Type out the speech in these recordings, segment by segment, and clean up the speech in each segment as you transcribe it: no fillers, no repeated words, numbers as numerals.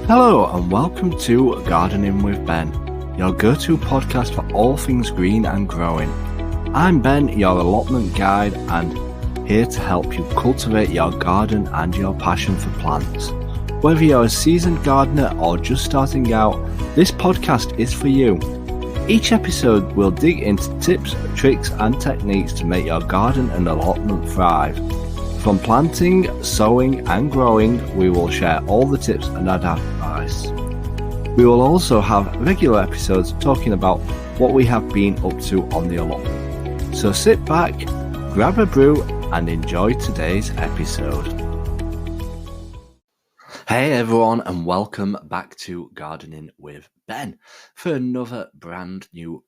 Hello and welcome to Gardening with Ben, your go-to podcast for all things green and growing. I'm Ben, your allotment guide, and here to help you cultivate your garden and your passion for plants. Whether you're a seasoned gardener or just starting out, this podcast is for you. Each episode will dig into tips, tricks and techniques to make your garden and allotment thrive. From planting, sowing and growing, we will share all the tips and advice. We will also have regular episodes talking about what we have been up to on the allotment. So sit back, grab a brew and enjoy today's episode. Hey everyone and welcome back to Gardening with Ben for another brand new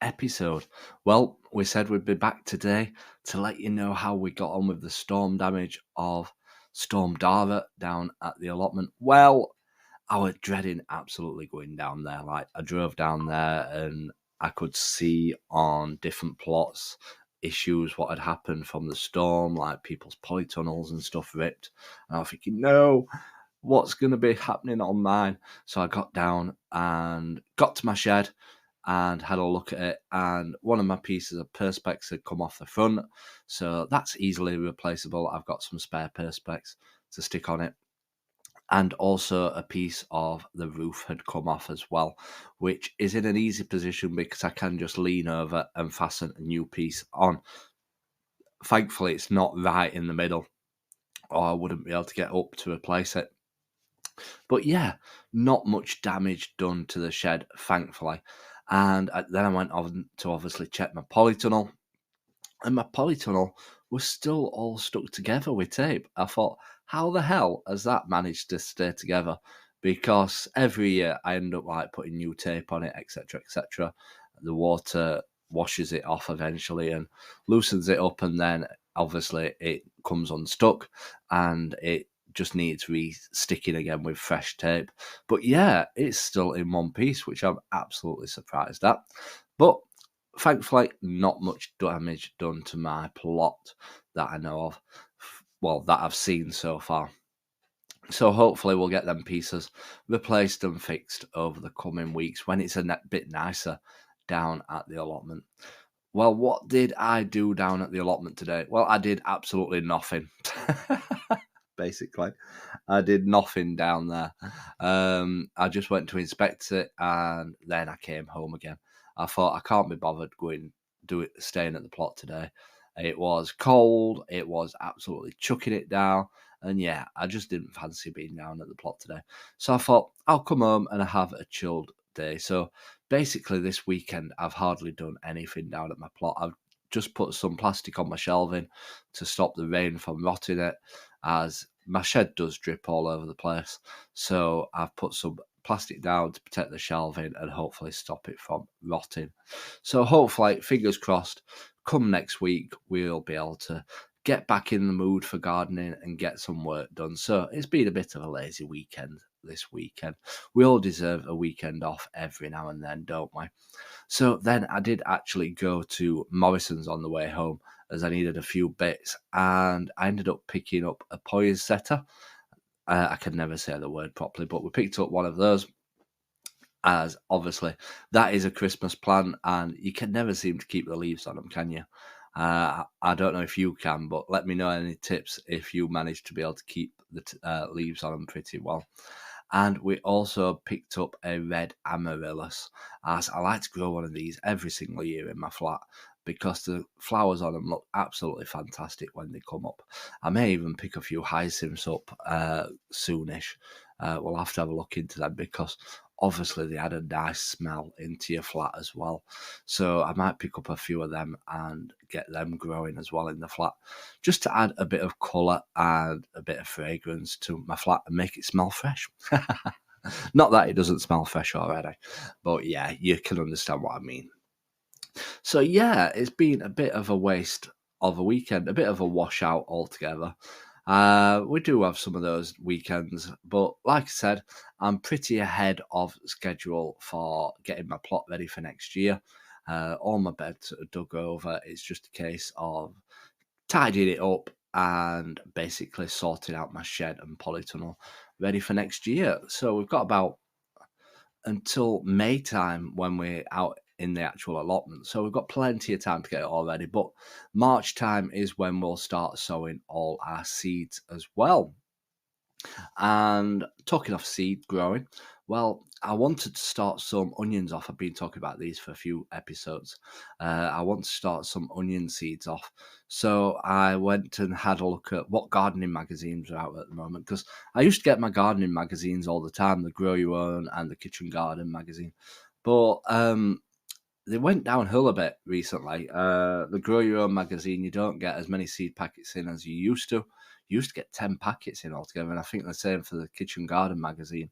episode. Well, we said we'd be back today to let you know how we got on with the storm damage of Storm Darragh down at the allotment. Well, I was dreading absolutely going down there. Like, I drove down there and I could see on different plots issues what had happened from the storm, like people's polytunnels and stuff ripped. And I was thinking, no, what's going to be happening on mine? So I got down and got to my shed and had a look at it, and one of my pieces of perspex had come off the front, so that's easily replaceable. I've got some spare perspex to stick on it, and also a piece of the roof had come off as well, which is in an easy position because I can just lean over and fasten a new piece on. Thankfully it's not right in the middle, or I wouldn't be able to get up to replace it. But yeah, not much damage done to the shed, thankfully. And then I went on to obviously check my polytunnel, and my polytunnel was still all stuck together with tape. I thought, how the hell has that managed to stay together? Because every year I end up like putting new tape on it, etc., etc. The water washes it off eventually and loosens it up, and then obviously it comes unstuck and it just needs re-sticking again with fresh tape. But yeah, it's still in one piece, which I'm absolutely surprised at. But thankfully, not much damage done to my plot that I know of. Well, that I've seen so far. So hopefully we'll get them pieces replaced and fixed over the coming weeks when it's a bit nicer down at the allotment. Well, what did I do down at the allotment today? Well, I did absolutely nothing. Basically, I did nothing down there. I just went to inspect it and then I came home again. I thought, I can't be bothered staying at the plot today. It was cold, it was absolutely chucking it down, and yeah, I just didn't fancy being down at the plot today. So I thought, I'll come home and have a chilled day. So basically this weekend I've hardly done anything down at my plot. I've just put some plastic on my shelving to stop the rain from rotting it, as my shed does drip all over the place. So I've put some plastic down to protect the shelving and hopefully stop it from rotting. So hopefully, fingers crossed, come next week we'll be able to get back in the mood for gardening and get some work done. So it's been a bit of a lazy weekend this weekend. We all deserve a weekend off every now and then, don't we? So then I did actually go to Morrison's on the way home as I needed a few bits, and I ended up picking up a poinsettia. I can never say the word properly, but we picked up one of those, as obviously that is a Christmas plant and you can never seem to keep the leaves on them, can you? I don't know if you can, but let me know any tips if you manage to be able to keep the leaves on them pretty well. And we also picked up a red amaryllis, as I like to grow one of these every single year in my flat because the flowers on them look absolutely fantastic when they come up. I may even pick a few hyacinths up soonish. We'll have to have a look into them because obviously they add a nice smell into your flat as well. So I might pick up a few of them and get them growing as well in the flat, just to add a bit of colour and a bit of fragrance to my flat and make it smell fresh. Not that it doesn't smell fresh already, but yeah, you can understand what I mean. So yeah, it's been a bit of a waste of a weekend, a bit of a washout altogether. We do have some of those weekends, but like I said, I'm pretty ahead of schedule for getting my plot ready for next year. All my beds are dug over. It's just a case of tidying it up and basically sorting out my shed and polytunnel ready for next year. So we've got about until May time when we're out in the actual allotment. So we've got plenty of time to get it all ready. But March time is when we'll start sowing all our seeds as well. And talking of seed growing, well, I wanted to start some onions off. I've been talking about these for a few episodes. I want to start some onion seeds off. So I went and had a look at what gardening magazines are out at the moment, because I used to get my gardening magazines all the time, the Grow Your Own and the Kitchen Garden magazine. But they went downhill a bit recently. The Grow Your Own magazine, you don't get as many seed packets in as you used to. You used to get 10 packets in altogether, and I think the same for the Kitchen Garden magazine.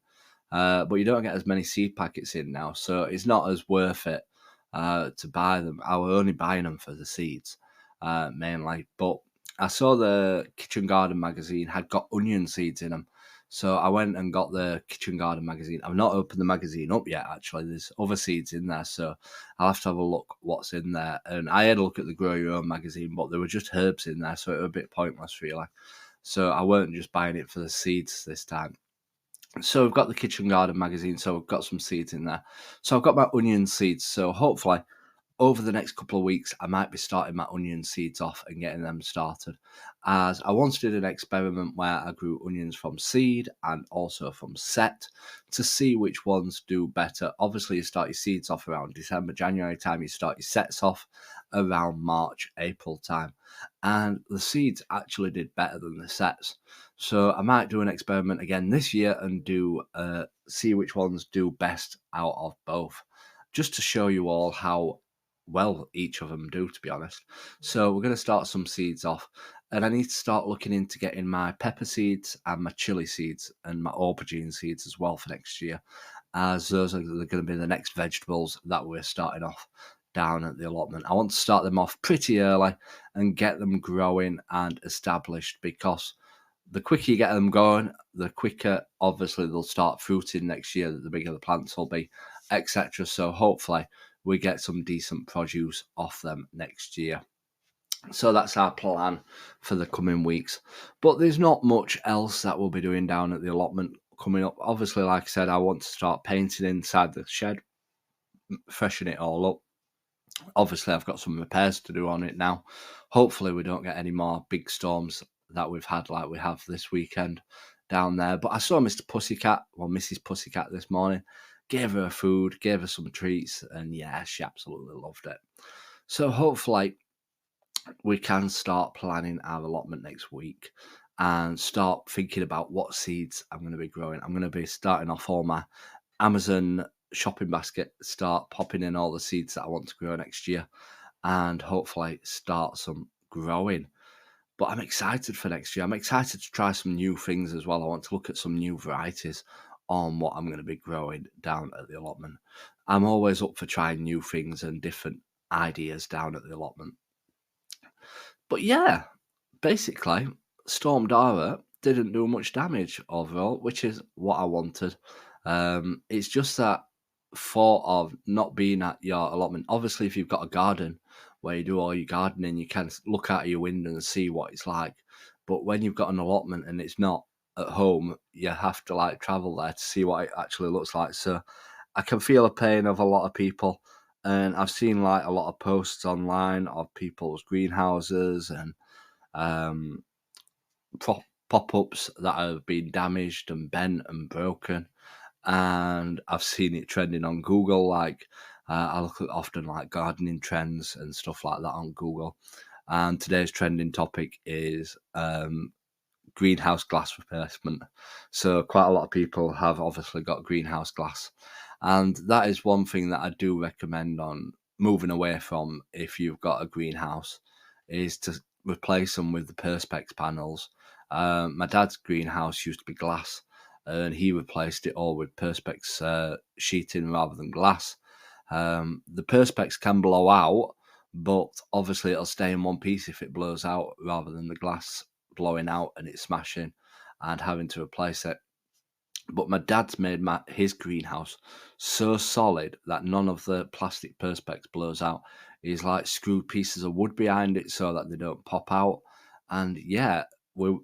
But you don't get as many seed packets in now, so it's not as worth it to buy them. I was only buying them for the seeds, mainly. But I saw the Kitchen Garden magazine had got onion seeds in them. So I went and got the Kitchen Garden magazine. I've not opened the magazine up yet, actually. There's other seeds in there, so I'll have to have a look what's in there. And I had a look at the Grow Your Own magazine, but there were just herbs in there, so it was a bit pointless, really. So I weren't just buying it for the seeds this time. So we've got the Kitchen Garden magazine, so we've got some seeds in there. So I've got my onion seeds, so hopefully over the next couple of weeks, I might be starting my onion seeds off and getting them started, as I once did an experiment where I grew onions from seed and also from set to see which ones do better. Obviously, you start your seeds off around December, January time. You start your sets off around March, April time. And the seeds actually did better than the sets. So I might do an experiment again this year and do see which ones do best out of both, just to show you all how well each of them do, to be honest. So we're going to start some seeds off, and I need to start looking into getting my pepper seeds and my chili seeds and my aubergine seeds as well for next year, as those are going to be the next vegetables that we're starting off down at the allotment. I want to start them off pretty early and get them growing and established, because the quicker you get them going, the quicker obviously they'll start fruiting next year, the bigger the plants will be, etc. So hopefully we get some decent produce off them next year. So that's our plan for the coming weeks. But there's not much else that we'll be doing down at the allotment coming up. Obviously, like I said, I want to start painting inside the shed, freshen it all up. Obviously, I've got some repairs to do on it now. Hopefully, we don't get any more big storms that we've had like we have this weekend down there. But I saw Mr. Pussycat, or Mrs. Pussycat, this morning. Gave her food, gave her some treats, and yeah, she absolutely loved it. So hopefully we can start planning our allotment next week and start thinking about what seeds I'm going to be growing. I'm going to be starting off all my Amazon shopping basket, start popping in all the seeds that I want to grow next year, and hopefully start some growing. But I'm excited for next year. I'm excited to try some new things as well. I want to look at some new varieties on what I'm going to be growing down at the allotment. I'm always up for trying new things and different ideas down at the allotment. But yeah, basically, Storm Darragh didn't do much damage overall, which is what I wanted. It's just that thought of not being at your allotment. Obviously, if you've got a garden where you do all your gardening, you can look out your window and see what it's like. But when you've got an allotment and it's not at home, you have to like travel there to see what it actually looks like. So I can feel the pain of a lot of people, and I've seen like a lot of posts online of people's greenhouses and pop-ups that have been damaged and bent and broken, and I've seen it trending on Google. Like I look at often like gardening trends and stuff like that on Google, and today's trending topic is greenhouse glass replacement. So quite a lot of people have obviously got greenhouse glass, and that is one thing that I do recommend on moving away from if you've got a greenhouse, is to replace them with the perspex panels. My dad's greenhouse used to be glass, and he replaced it all with perspex sheeting rather than glass. The perspex can blow out, but obviously it'll stay in one piece if it blows out, rather than the glass blowing out and it smashing and having to replace it. But my dad's made his greenhouse so solid that none of the plastic perspex blows out. He's like screwed pieces of wood behind it so that they don't pop out, And yeah, we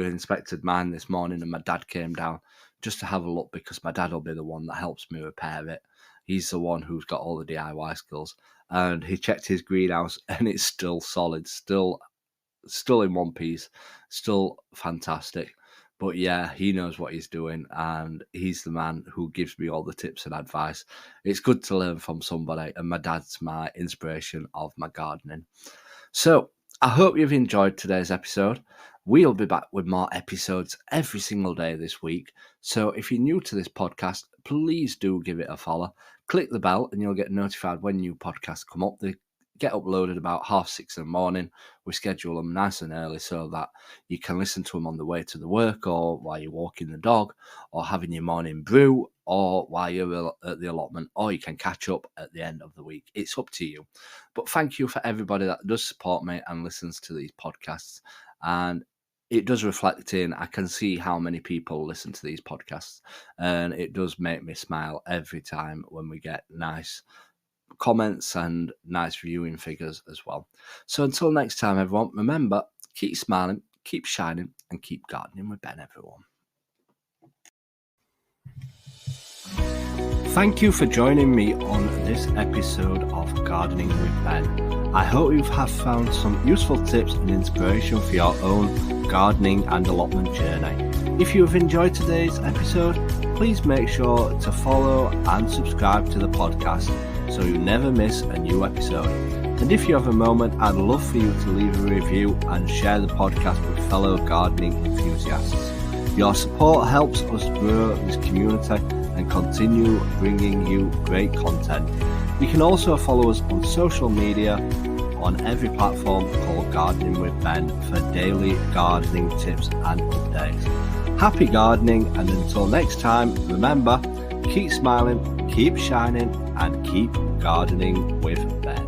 inspected mine this morning, and my dad came down just to have a look because my dad will be the one that helps me repair it. He's the one who's got all the DIY skills, and he checked his greenhouse, and it's still solid, still in one piece, still fantastic. But yeah, he knows what he's doing, and he's the man who gives me all the tips and advice. It's good to learn from somebody, and my dad's my inspiration of my gardening. So I hope you've enjoyed today's episode. We'll be back with more episodes every single day this week. So if you're new to this podcast, please do give it a follow. Click the bell and you'll get notified when new podcasts come up. They get uploaded about 6:30 in the morning. We schedule them nice and early so that you can listen to them on the way to the work, or while you're walking the dog, or having your morning brew, or while you're at the allotment, or you can catch up at the end of the week. It's up to you. But thank you for everybody that does support me and listens to these podcasts. And it does reflect in, I can see how many people listen to these podcasts, and it does make me smile every time when we get nice comments and nice viewing figures as well. So until next time, everyone, remember, keep smiling, keep shining, and keep gardening with Ben, everyone. Thank you for joining me on this episode of Gardening with Ben. I hope you have found some useful tips and inspiration for your own gardening and allotment journey. If you have enjoyed today's episode, please make sure to follow and subscribe to the podcast so you never miss a new episode. And if you have a moment, I'd love for you to leave a review and share the podcast with fellow gardening enthusiasts. Your support helps us grow this community and continue bringing you great content. You can also follow us on social media on every platform called Gardening with Ben for daily gardening tips and updates. Happy gardening, and until next time, remember, keep smiling, keep shining, and keep gardening with Ben.